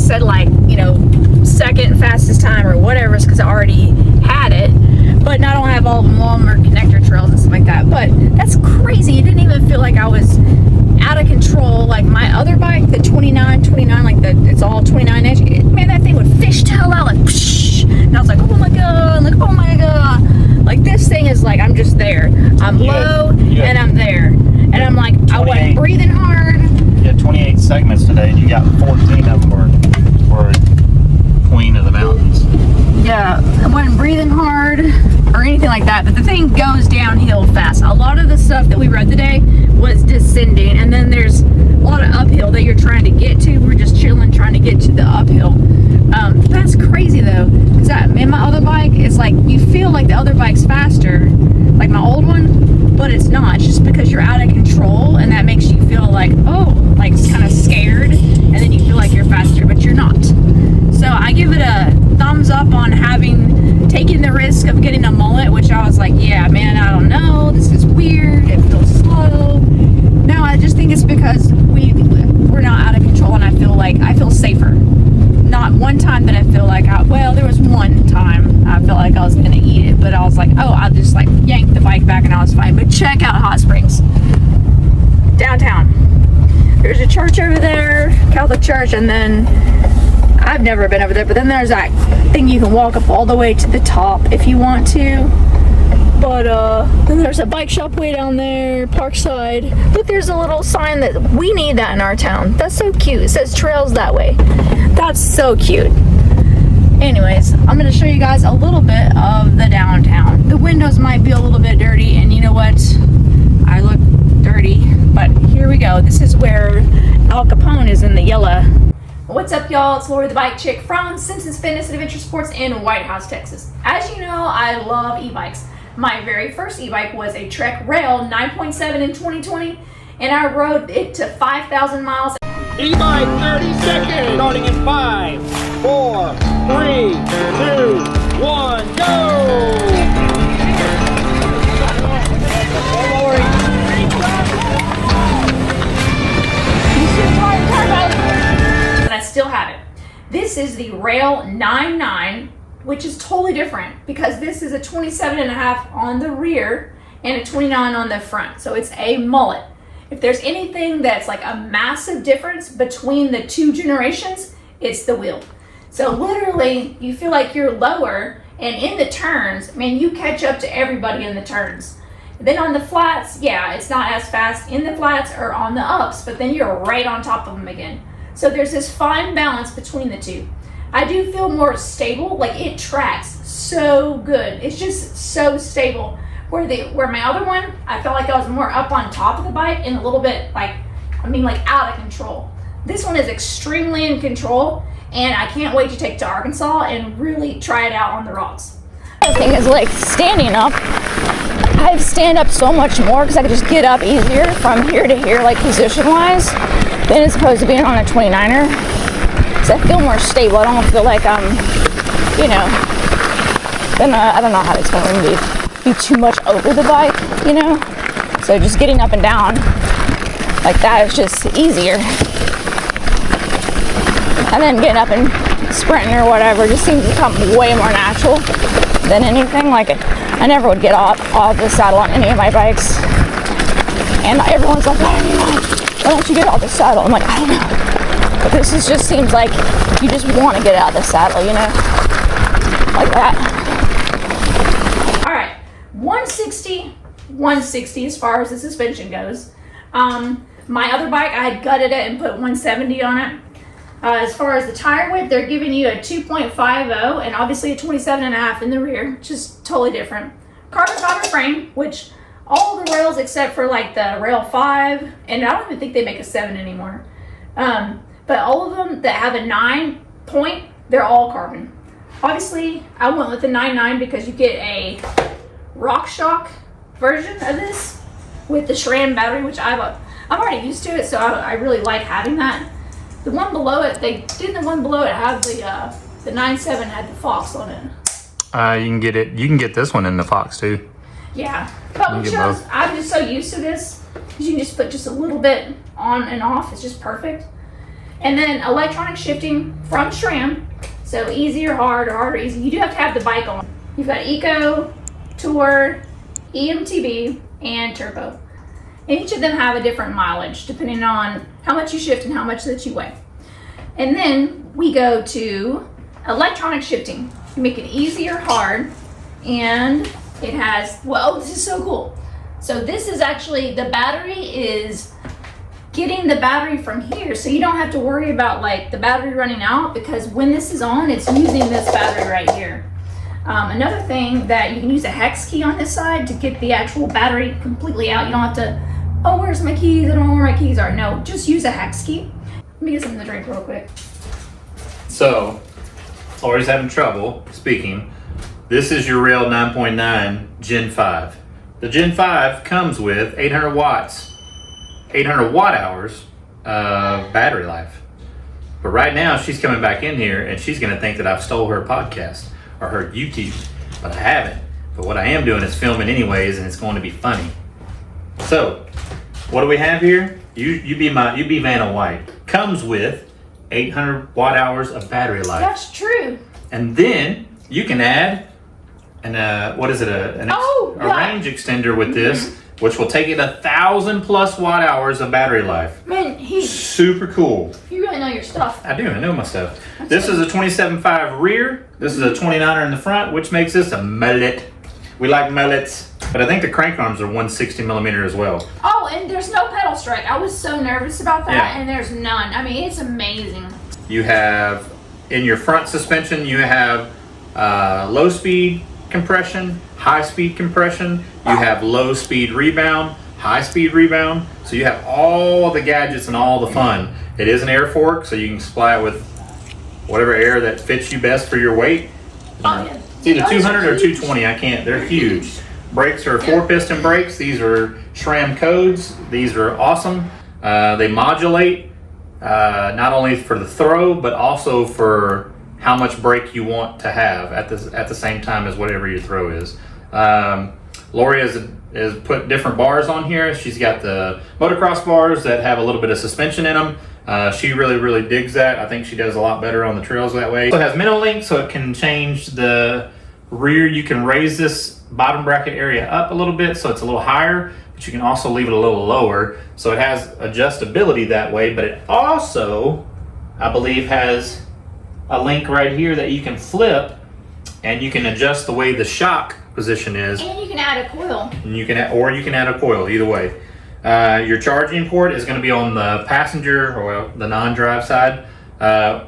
said like, you know, second fastest time or whatever, is because I already had it. But I don't have all the longer connector trails and stuff like that. But that's crazy. It didn't even feel like I was out of control. Like my other bike, the 29, like it's all 29 inch. Man, that thing would fishtail out like, whoosh, and I was like, oh my god, like, oh my god. Like this thing is like, I'm just there. I'm low and I'm there. And I'm like, I wasn't breathing hard. You had 28 segments today, and you got 14 of them were Queen of the Mountains. Yeah, I wasn't breathing hard or anything like that, but the thing goes downhill fast. A lot of the stuff that we rode today was descending, and then there's a lot of uphill that you're trying to get to. We're just chilling, trying to get to the uphill. That's crazy though, because in my other bike, it's like you feel like the other bike's faster, like my old one, but it's not. It's just because you're out of control, and that makes you feel like, oh, like kind of scared, and then you feel like you're faster, but you're not. So I give it a thumbs up on taking the risk of getting a mullet, which I was like, yeah, man, I don't know, this is weird, it feels slow. No, I just think it's because we're not out of control, and I feel safer. Not one time that I feel like, there was one time I felt like I was gonna eat it, but I was like, oh, I'll just like yank the bike back and I was fine. But check out Hot Springs, downtown. There's a church over there, Catholic church, and then I've never been over there, but then there's that thing you can walk up all the way to the top if you want to. But then there's a bike shop way down there, Parkside. Look, there's a little sign that we need that in our town. That's so cute. It says trails that way. That's so cute. Anyways, I'm going to show you guys a little bit of the downtown. The windows might be a little bit dirty, and you know what? I look dirty, but here we go. This is where Al Capone is in the yellow. What's up, y'all? It's Lori the Bike Chick from Simpson's Fitness and Adventure Sports in White House, Texas. As you know, I love e-bikes. My very first e-bike was a Trek Rail 9.7 in 2020, and I rode it to 5,000 miles. E-bike 30 seconds, starting in 5, 4, 3, 2, 1, go! And I still have it. This is the Rail 9.9, which is totally different because this is a 27.5 on the rear and a 29 on the front. So it's a mullet. If there's anything that's like a massive difference between the two generations, it's the wheel. So literally, you feel like you're lower, and in the turns, man, you catch up to everybody in the turns. Then on the flats, yeah, it's not as fast in the flats or on the ups, but then you're right on top of them again. So there's this fine balance between the two. I do feel more stable, like it tracks so good. It's just so stable. Where my other one, I felt like I was more up on top of the bike and a little bit like out of control. This one is extremely in control, and I can't wait to take to Arkansas and really try it out on the rocks. The thing is, like, standing up, I stand up so much more because I can just get up easier from here to here, like position-wise, than as opposed to being on a 29er. Because I feel more stable. I don't feel like I'm, I don't know how to explain it. Be too much over the bike, So just getting up and down like that is just easier. And then getting up and sprinting or whatever just seems to come way more natural than anything. Like I never would get off the saddle on any of my bikes. And everyone's like, why don't you get off the saddle? I'm like, I don't know. But this just seems like you just want to get out of the saddle, like that. 160 as far as the suspension goes. My other bike, I had gutted it and put 170 on it. As far as the tire width, they're giving you a 2.50 and obviously a 27.5 in the rear, which is totally different. Carbon fiber frame, which all the rails except for like the Rail 5, and I don't even think they make a 7 anymore. But all of them that have a 9 point, they're all carbon. Obviously, I went with the 9.9 because you get a RockShox version of this with the SRAM battery, which I'm already used to it, so I really like having that. The one below it, the one below it had the 9.7 had the Fox on it. You can get this one in the Fox too. Yeah, but I'm just so used to this because you can just put just a little bit on and off. It's just perfect. And then electronic shifting from SRAM. So easy or hard or hard or easy. You do have to have the bike on. You've got Eco, Tour, EMTB, and Turbo. And each of them have a different mileage depending on how much you shift and how much that you weigh. And then we go to electronic shifting. You make it easy or hard. And it has, well, this is so cool. So this is actually, the battery is getting the battery from here. So you don't have to worry about like the battery running out, because when this is on, it's using this battery right here. Another thing that you can use a hex key on this side to get the actual battery completely out. You don't have to, oh, where's my keys? I don't know where my keys are. No, just use a hex key. Let me get something to drink real quick. So, Lori's having trouble speaking. This is your Rail 9.9 Gen 5. The Gen 5 comes with 800 watts, 800 watt hours of battery life. But right now she's coming back in here and she's gonna think that I've stole her podcast or her YouTube, but I haven't. But what I am doing is filming anyways, and it's going to be funny. So, what do we have here? You be Vanna White. Comes with 800 watt hours of battery life. That's true. And then you can add an what is it? A range extender with this, which will take it 1,000 plus watt hours of battery life. Man, super cool. You really know your stuff. I do. I know my stuff. This is a 27.5 rear. This is a 29er in the front, which makes this a mullet. We like mullets. But I think the crank arms are 160 millimeter as well. Oh, and there's no pedal strike. I was so nervous about that, Yeah. and there's none. I mean, it's amazing. You have, in your front suspension, you have low speed compression, high speed compression. You have low speed rebound, high speed rebound. So you have all the gadgets and all the fun. It is an air fork, so you can supply it with whatever air that fits you best for your weight. Oh, yeah. It's either 200 or 220. I can't. They're huge. Brakes are 4-piston brakes. These are SRAM codes. These are awesome. They modulate not only for the throw, but also for how much brake you want to have at the same time as whatever your throw is. Lori has put different bars on here. She's got the motocross bars that have a little bit of suspension in them. She really digs that. I think she does a lot better on the trails that way. So it has minnow link, so it can change the rear. You can raise this bottom bracket area up a little bit so it's a little higher, but you can also leave it a little lower. So it has adjustability that way, but it also, I believe, has a link right here that you can flip and you can adjust the way the shock position is. And you can add a coil. And you can add a coil, either way. Your charging port is going to be on the passenger or the non-drive side.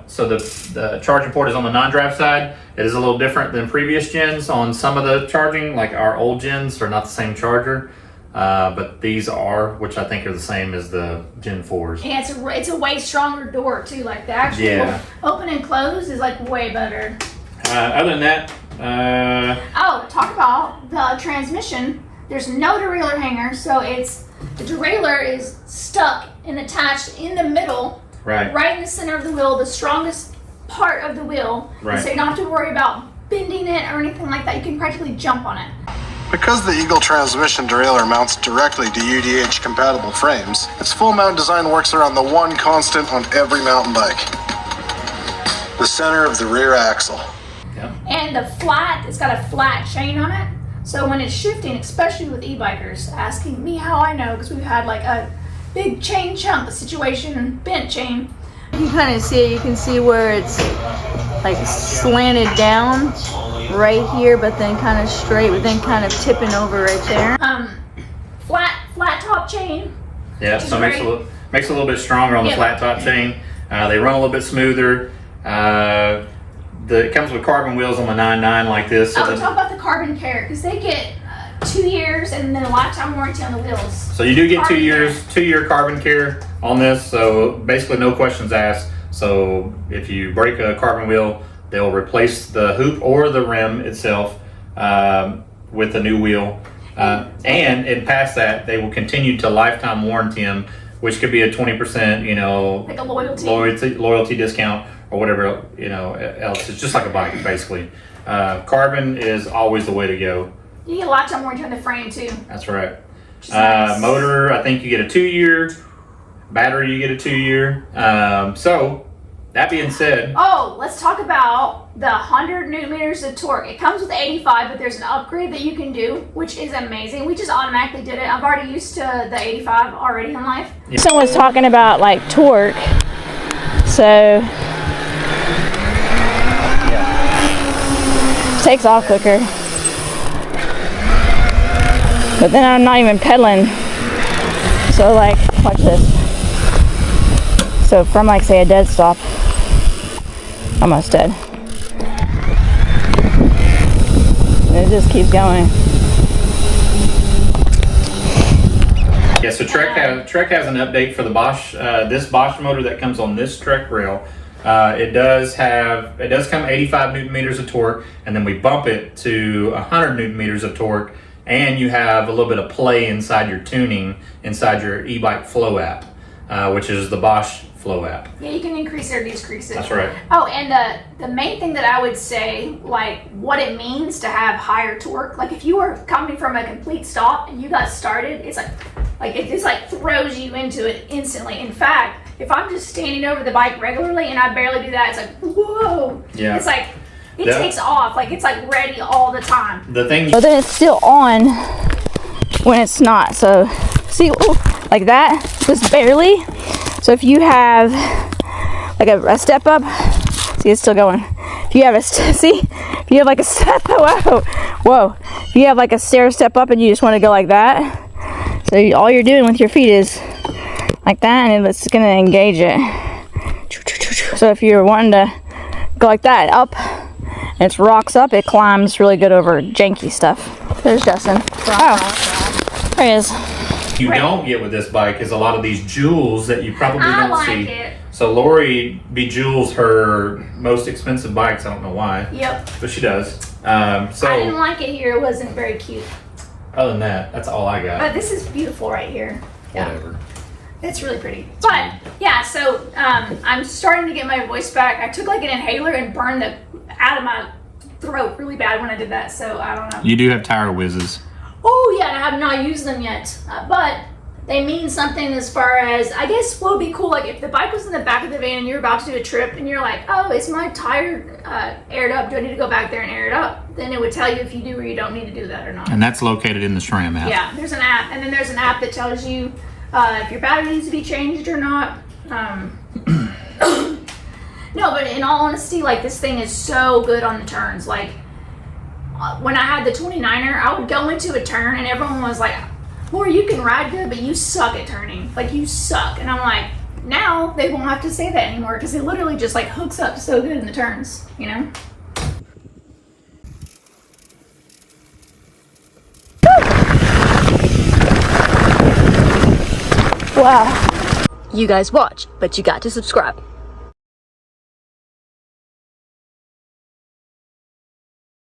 So the charging port is on the non-drive side. It is a little different than previous gens on some of the charging, like our old gens are not the same charger, but these are, which I think are the same as the Gen 4s. And it's a way stronger door too. Like the actual open and close is like way better. Other than that, oh, talk about the transmission. There's no derailleur hanger, so the derailleur is stuck and attached in the middle, right in the center of the wheel, the strongest part of the wheel. Right. So you don't have to worry about bending it or anything like that. You can practically jump on it. Because the Eagle transmission derailleur mounts directly to UDH compatible frames, its full mount design works around the one constant on every mountain bike: the center of the rear axle. And it's got a flat chain on it. So when it's shifting, especially with e-bikers, asking me how I know, because we've had like a big chain chunk situation, bent chain. You kind of see it, you can see where it's like slanted down right here, but then kind of straight, but then kind of tipping over right there. Flat top chain. Yeah, so it makes it a little bit stronger on the flat top chain. They run a little bit smoother. It comes with carbon wheels on the 9.9 like this. So talk about the carbon care, because they get 2 years and then a lifetime warranty on the wheels. So you do get 2 years, 2-year carbon care on this. So basically no questions asked. So if you break a carbon wheel, they'll replace the hoop or the rim itself with a new wheel. And past that, they will continue to lifetime warranty them, which could be a 20%, like a loyalty discount or whatever, else. It's just like a bike, basically. Carbon is always the way to go. You get a lifetime warranty on the frame too. That's right. Nice. Motor, I think you get a 2-year. Battery, you get a 2-year. So that being said, Oh, let's talk about the 100 newton meters of torque. It comes with 85, but there's an upgrade that you can do, which is amazing. We just automatically did it. I've already used to the 85 already in life. Someone's talking about like torque. So takes off quicker. But then I'm not even pedaling. So like, watch this. So from like say a dead stop, almost dead. And it just keeps going. yeah, so Trek has an update for the Bosch, this Bosch motor that comes on this Trek rail. It does come 85 newton meters of torque, and then we bump it to 100 newton meters of torque, and you have a little bit of play inside your tuning, inside your e-bike flow app, which is the Bosch flow app. Yeah, you can increase it or decrease it. That's right. Oh, and the main thing that I would say, like what it means to have higher torque, like if you were coming from a complete stop and you got started, it's like it just like throws you into it instantly. In fact, if I'm just standing over the bike regularly and I barely do that, it's like, whoa. Yeah. It's like, it takes off. Like it's like ready all the time. The thing. But then it's still on when it's not. So see, ooh, like that, just barely. So if you have like a step up, see it's still going. If you have if you have like a step, whoa. If you have like a stair step up and you just want to go like that, so all you're doing with your feet is like that, and it's gonna engage it. So if you're wanting to go like that up, and it's rocks up, it climbs really good over janky stuff. There's Justin. Oh, there he is. You don't get with this bike is a lot of these jewels that you probably I don't like see. it. So Lori bejewels her most expensive bikes. I don't know why. Yep. But she does. So I didn't like it here. It wasn't very cute. other than that, that's all I got. But this is beautiful right here. Yeah. Whatever. It's really pretty. But yeah, so I'm starting to get my voice back. I took like an inhaler and burned the out of my throat really bad when I did that. So I don't know. You do have tire whizzes. Oh yeah, and I have not used them yet. But they mean something as far as, I guess what would be cool, like if the bike was in the back of the van and you're about to do a trip and you're like, oh, is my tire aired up? Do I need to go back there and air it up? Then it would tell you if you do or you don't need to do that or not. And that's located in the SRAM app. Yeah, there's an app, and then there's an app that tells you if your battery needs to be changed or not. No, but in all honesty, like this thing is so good on the turns. Like when I had the 29er, I would go into a turn and everyone was like, Laura, you can ride good, but you suck at turning. Like you suck. And I'm like, now they won't have to say that anymore because it literally just like hooks up so good in the turns, you know? Wow. You guys watch, but you got to subscribe.